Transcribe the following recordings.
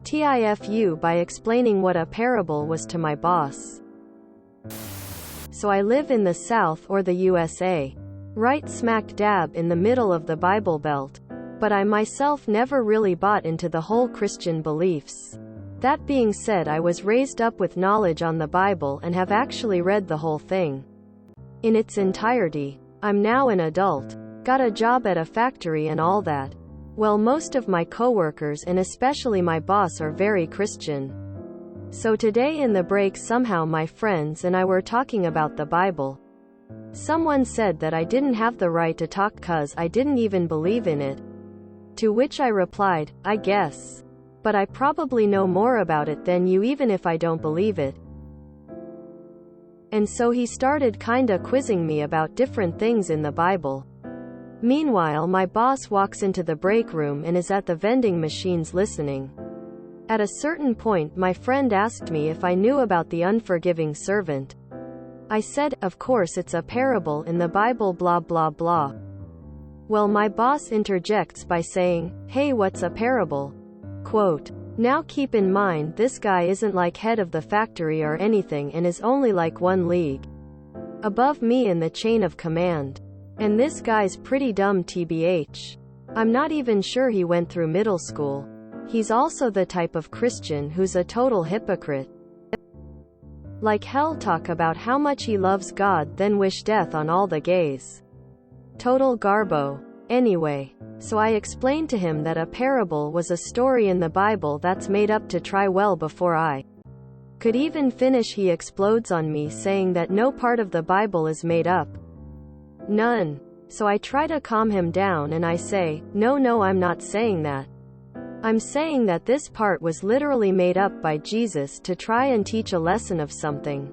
TIFU by explaining what a parable was to my boss. So I live in the South or the USA. Right smack dab in the middle of the Bible Belt. But I myself never really bought into the whole Christian beliefs. That being said, I was raised up with knowledge on the Bible and have actually read the whole thing in its entirety. I'm now an adult, got a job at a factory and all that. Well, most of my coworkers and especially my boss are very Christian. So today in the break somehow my friends and I were talking about the Bible. Someone said that I didn't have the right to talk 'cause I didn't even believe in it. To which I replied, I guess. But I probably know more about it than you even if I don't believe it. And so he started kinda quizzing me about different things in the Bible. Meanwhile, my boss walks into the break room and is at the vending machines listening. At a certain point, my friend asked me if I knew about the unforgiving servant. I said, of course it's a parable in the Bible blah blah blah. Well, my boss interjects by saying, hey, what's a parable? Quote, now keep in mind this guy isn't like head of the factory or anything and is only like 1 league above me in the chain of command. And this guy's pretty dumb tbh. I'm not even sure he went through middle school. He's also the type of Christian who's a total hypocrite. Like hell, talk about how much he loves God then wish death on all the gays. Total garbo. Anyway, so I explained to him that a parable was a story in the Bible that's made up to try well before I could even finish. He explodes on me saying that no part of the Bible is made up. None. So I try to calm him down and I say, no, I'm not saying that. I'm saying that this part was literally made up by Jesus to try and teach a lesson of something.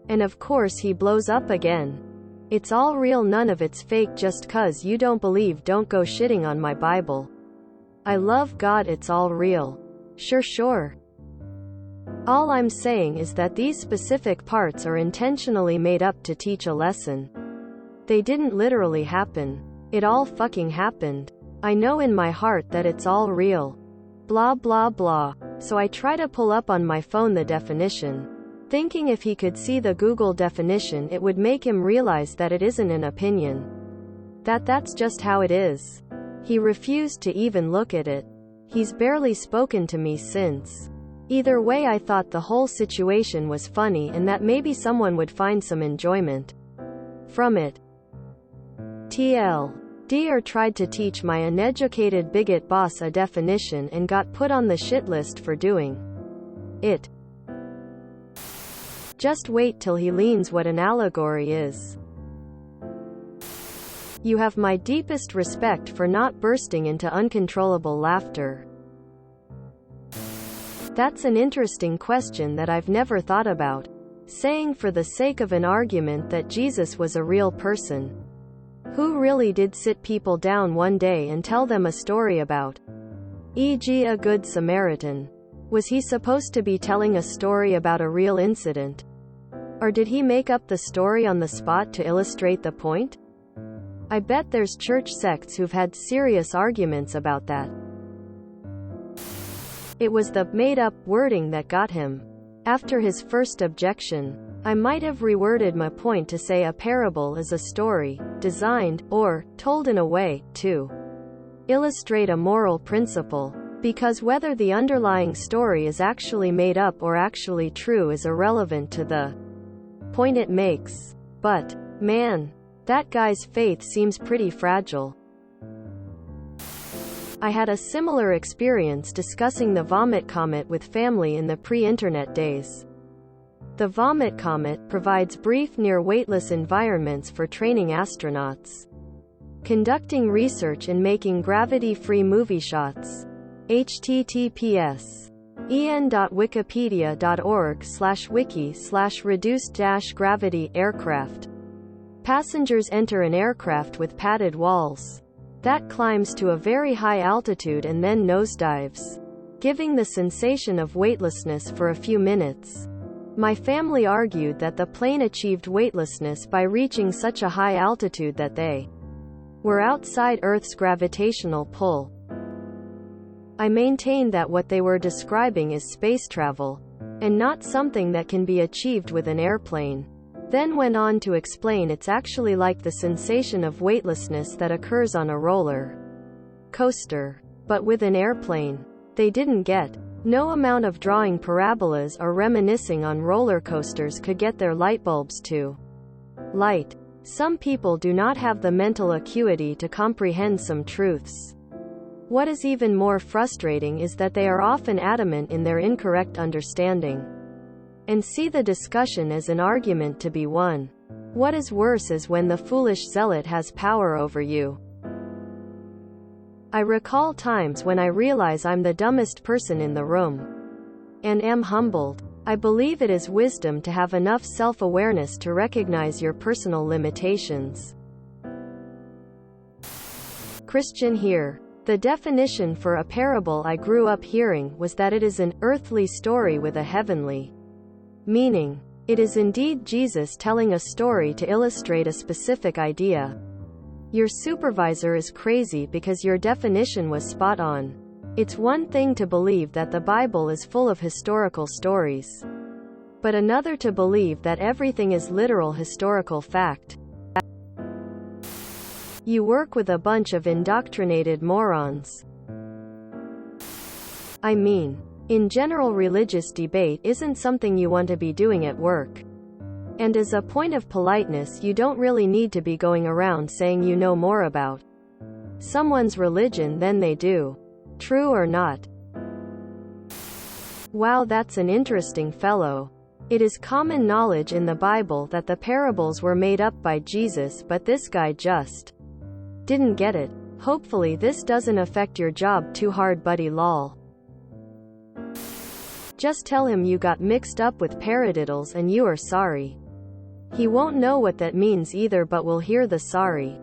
And of course he blows up again. It's all real, none of it's fake. Just 'cause you don't believe, don't go shitting on my Bible. I love God, it's all real. Sure. All I'm saying is that these specific parts are intentionally made up to teach a lesson. They didn't literally happen. It all fucking happened. I know in my heart that it's all real. Blah blah blah. So I try to pull up on my phone the definition, thinking if he could see the Google definition it would make him realize that it isn't an opinion. That's just how it is. He refused to even look at it. He's barely spoken to me since. Either way, I thought the whole situation was funny and that maybe someone would find some enjoyment from it. TLDR tried to teach my uneducated bigot boss a definition and got put on the shit list for doing it. Just wait till he learns what an allegory is. You have my deepest respect for not bursting into uncontrollable laughter. That's an interesting question that I've never thought about. Saying for the sake of an argument that Jesus was a real person who really did sit people down one day and tell them a story about, e.g. a Good Samaritan. Was he supposed to be telling a story about a real incident? Or did he make up the story on the spot to illustrate the point? I bet there's church sects who've had serious arguments about that. It was the made-up wording that got him. After his first objection, I might have reworded my point to say a parable is a story, designed, or, told in a way, to illustrate a moral principle. Because whether the underlying story is actually made up or actually true is irrelevant to the point it makes. But, man, that guy's faith seems pretty fragile. I had a similar experience discussing the vomit comet with family in the pre-internet days. The vomit comet provides brief near-weightless environments for training astronauts, conducting research and making gravity-free movie shots. https en.wikipedia.org/wiki/reduced-gravity aircraft. Passengers enter an aircraft with padded walls that climbs to a very high altitude and then nosedives, giving the sensation of weightlessness for a few minutes. My family argued that the plane achieved weightlessness by reaching such a high altitude that they were outside Earth's gravitational pull. I maintained that what they were describing is space travel, and not something that can be achieved with an airplane. Then went on to explain it's actually like the sensation of weightlessness that occurs on a roller coaster, but with an airplane. They didn't get. No amount of drawing parabolas or reminiscing on roller coasters could get their light bulbs to light. Some people do not have the mental acuity to comprehend some truths. What is even more frustrating is that they are often adamant in their incorrect understanding, and see the discussion as an argument to be won. What is worse is when the foolish zealot has power over you. I recall times when I realize I'm the dumbest person in the room, and am humbled. I believe it is wisdom to have enough self-awareness to recognize your personal limitations. Christian here. The definition for a parable I grew up hearing was that it is an earthly story with a heavenly meaning. It is indeed Jesus telling a story to illustrate a specific idea. Your supervisor is crazy because your definition was spot on. It's one thing to believe that the Bible is full of historical stories, but another to believe that everything is literal historical fact. You work with a bunch of indoctrinated morons. I mean, in general, religious debate isn't something you want to be doing at work. And as a point of politeness, you don't really need to be going around saying you know more about someone's religion than they do. True or not? Wow, that's an interesting fellow. It is common knowledge in the Bible that the parables were made up by Jesus, but this guy just didn't get it. Hopefully this doesn't affect your job too hard, buddy, lol. Just tell him you got mixed up with paradiddles and you are sorry. He won't know what that means either, but will hear the sorry.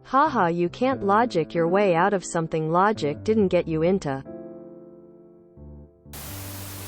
Haha, you can't logic your way out of something logic didn't get you into.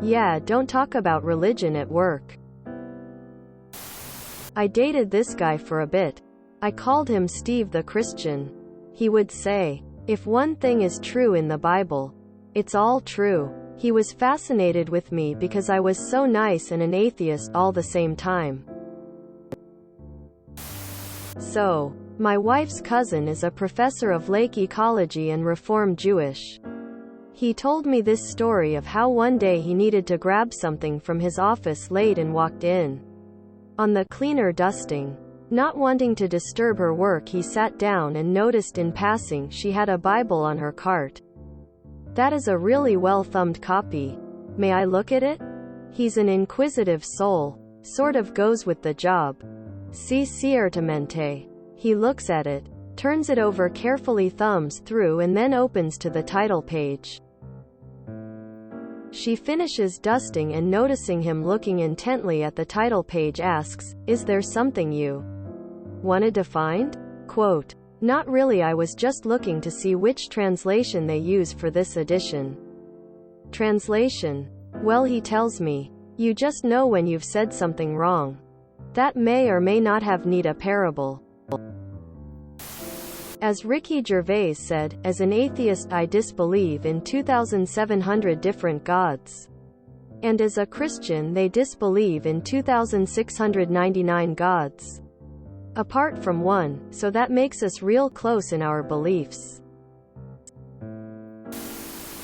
Yeah, don't talk about religion at work. I dated this guy for a bit. I called him Steve the Christian. He would say, if one thing is true in the Bible, it's all true. He was fascinated with me because I was so nice and an atheist all the same time. So, my wife's cousin is a professor of lake ecology and Reform Jewish. He told me this story of how one day he needed to grab something from his office late and walked in on the cleaner dusting. Not wanting to disturb her work, he sat down and noticed in passing she had a Bible on her cart. That is a really well-thumbed copy. May I look at it? He's an inquisitive soul. Sort of goes with the job. Si ciertamente. He looks at it, turns it over carefully, thumbs through, and then opens to the title page. She finishes dusting and, noticing him looking intently at the title page, asks, "Is there something you wanted to find?" Quote, "Not really, I was just looking to see which translation they use for this edition." Translation? Well, he tells me, you just know when you've said something wrong. That may or may not have need a parable. As Ricky Gervais said, as an atheist I disbelieve in 2,700 different gods. And as a Christian they disbelieve in 2,699 gods. Apart from one, so that makes us real close in our beliefs.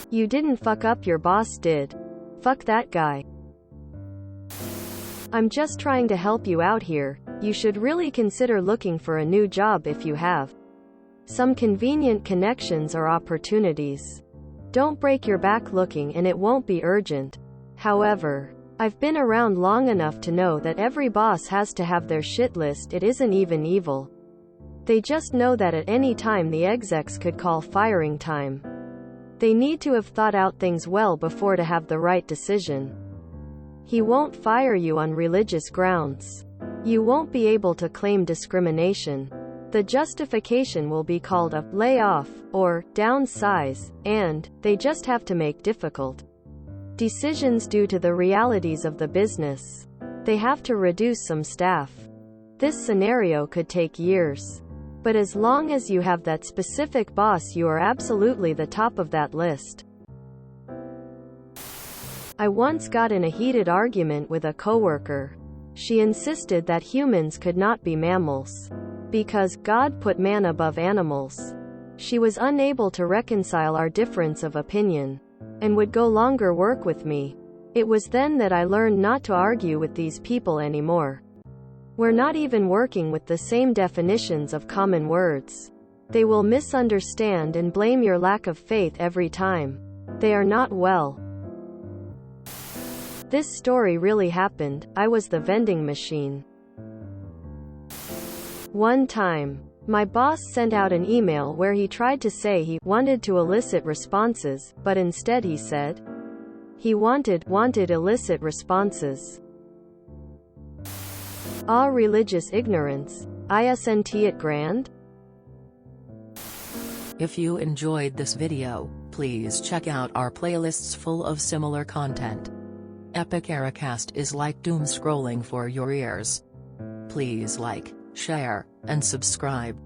You didn't fuck up, your boss did. Fuck that guy. I'm just trying to help you out here. You should really consider looking for a new job if you have some convenient connections or opportunities. Don't break your back looking, and it won't be urgent. However, I've been around long enough to know that every boss has to have their shit list. It isn't even evil. They just know that at any time the execs could call firing time. They need to have thought out things well before to have the right decision. He won't fire you on religious grounds. You won't be able to claim discrimination. The justification will be called a layoff or downsize, and they just have to make difficult decisions due to the realities of the business. They have to reduce some staff. This scenario could take years. But as long as you have that specific boss, you are absolutely the top of that list. I once got in a heated argument with a coworker. She insisted that humans could not be mammals because God put man above animals. She was unable to reconcile our difference of opinion and would no longer work with me. It was then that I learned not to argue with these people anymore. We're not even working with the same definitions of common words. They will misunderstand and blame your lack of faith every time. They are not well. This story really happened. I was the vending machine. One time, my boss sent out an email where he tried to say he wanted to elicit responses, but instead he said he wanted illicit responses. All religious ignorance. Isn't it grand? If you enjoyed this video, please check out our playlists full of similar content. Epic Ericast is like doom scrolling for your ears. Please like, share, and subscribe.